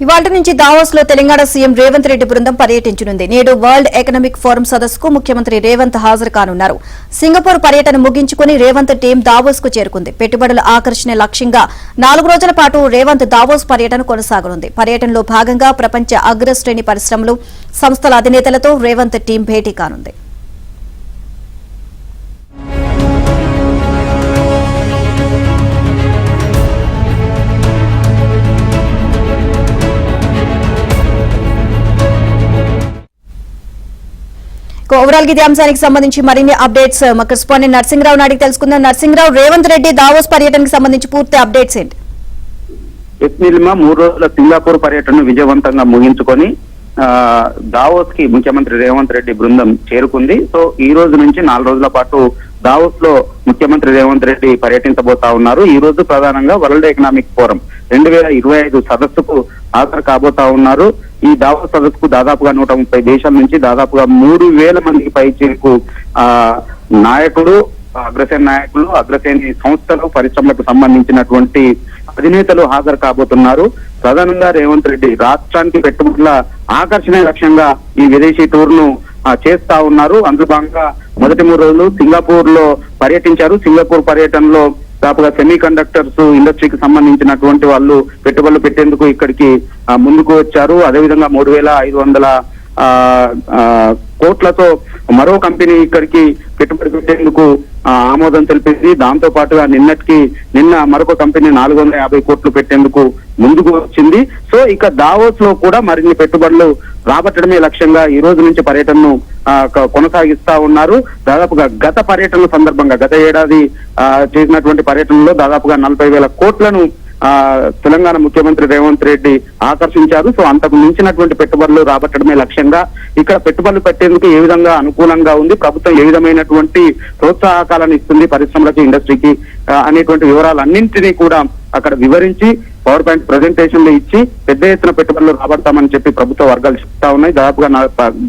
ఇవాళ నుంచి దావోస్ లో తెలంగాణ సీఎం రేవంత్ రెడ్డి బృందం పర్యటించనుంది. నేడు వరల్డ్ ఎకనామిక్ ఫోరం సదస్సుకు ముఖ్యమంత్రి రేవంత్ హాజరు కానున్నారు. సింగపూర్ పర్యటన ముగించుకుని రేవంత్ టీం దావోస్ కు చేరుకుంది. పెట్టుబడుల ఆకర్షణ లక్ష్యంగా 4 రోజుల పాటు రేవంత్ దావోస్ పర్యటన కొనసాగనుంది. పర్యటనలో భాగంగా ప్రపంచ అగ్రశ్రేణి పరిశ్రమలు, సంస్థల అధినేతలతో రేవంత్ టీం భేటీ కానుంది. ఓవరాల్ గా ఇదే అంశానికి సంబంధించి మరిన్ని అప్డేట్స్ మా కరెస్పాండెంట్ నర్సింగరావు నాడికి తెలుసుకుందాం. నర్సింగరావు, రేవంత్ రెడ్డి దావోస్ పర్యటనకు సంబంధించి పూర్తి అప్డేట్స్ ఏంటి? ఎస్నిల్మా 3 రోజుల సింగపూర్ పర్యటనను విజయవంతంగా ముగించుకొని దావోస్ కి ముఖ్యమంత్రి రేవంత్ రెడ్డి బృందం చేరుకుంది. సో ఈ రోజు నుంచి 4 రోజుల పాటు దావోస్ లో ముఖ్యమంత్రి రేవంత్ రెడ్డి పర్యటించబోతా ఉన్నారు. ఈ రోజు ప్రధానంగా వరల్డ్ ఎకనామిక్ ఫోరం 2025 సదస్సుకు హాజరు కాబోతా ఉన్నారు. ఈ దావోస్ సదస్సుకు దాదాపుగా 130 దేశాల నుంచి దాదాపుగా 3,000 మందికి పైచేరుకు నాయకులు, అగ్రశ్రేణి సంస్థలు, పరిశ్రమలకు సంబంధించినటువంటి అధినేతలు హాజరు కాబోతున్నారు. ప్రధానంగా రేవంత్ రెడ్డి రాష్ట్రానికి పెట్టుబడుల ఆకర్షణ లక్ష్యంగా ఈ విదేశీ టూర్ ను చేస్తా ఉన్నారు. అందులో భాగంగా మొదటి 3 రోజులు సింగపూర్ లో పర్యటించారు. సింగపూర్ పర్యటనలో దాదాపుగా సెమీ కండక్టర్స్ ఇండస్ట్రీకి సంబంధించినటువంటి వాళ్ళు పెట్టుబడులు పెట్టేందుకు ఇక్కడికి ముందుకు వచ్చారు. అదేవిధంగా 3,500 కోట్లతో మరో కంపెనీ ఇక్కడికి పెట్టుబడి పెట్టేందుకు ఆమోదం తెలిపింది. దాంతో పాటుగా నిన్న మరొక కంపెనీ 450 కోట్లు పెట్టేందుకు ముందుకు వచ్చింది. సో ఇక దావోస్ లో కూడా మరిన్ని పెట్టుబడులు రాబట్టడమే లక్ష్యంగా ఈ రోజు నుంచి పర్యటనను కొనసాగిస్తా ఉన్నారు. దాదాపుగా గత పర్యటనల సందర్భంగా గత ఏడాది చేసినటువంటి పర్యటనలో దాదాపుగా 40,000 కోట్లను తెలంగాణ ముఖ్యమంత్రి రేవంత్ రెడ్డి ఆకర్షించారు. సో అంతకు మించినటువంటి పెట్టుబడులు రాబట్టడమే లక్ష్యంగా ఇక్కడ పెట్టుబడులు పెట్టేందుకు ఏ విధంగా అనుకూలంగా ఉంది, ప్రభుత్వం ఏ విధమైనటువంటి ప్రోత్సాహకాలను ఇస్తుంది పరిశ్రమలకు, ఇండస్ట్రీకి అనేటువంటి వివరాలన్నింటినీ కూడా అక్కడ వివరించి పవర్ పాయింట్ ప్రెజెంటేషన్లు ఇచ్చి పెద్ద ఎత్తున పెట్టుబడులు రాబడతామని చెప్పి ప్రభుత్వ వర్గాలు చెప్తా ఉన్నాయి. దాదాపుగా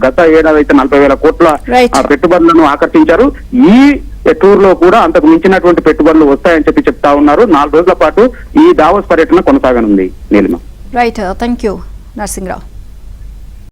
గత ఏడాది అయితే 40,000 కోట్ల పెట్టుబడులను ఆకర్షించారు. ఈ టూర్ లో కూడా అంతకు మించినటువంటి పెట్టుబడులు వస్తాయని చెప్పి చెప్తా ఉన్నారు. 4 రోజుల పాటు ఈ దావోస్ పర్యటన కొనసాగనుంది. Neelima. Right, thank you Narsingarao.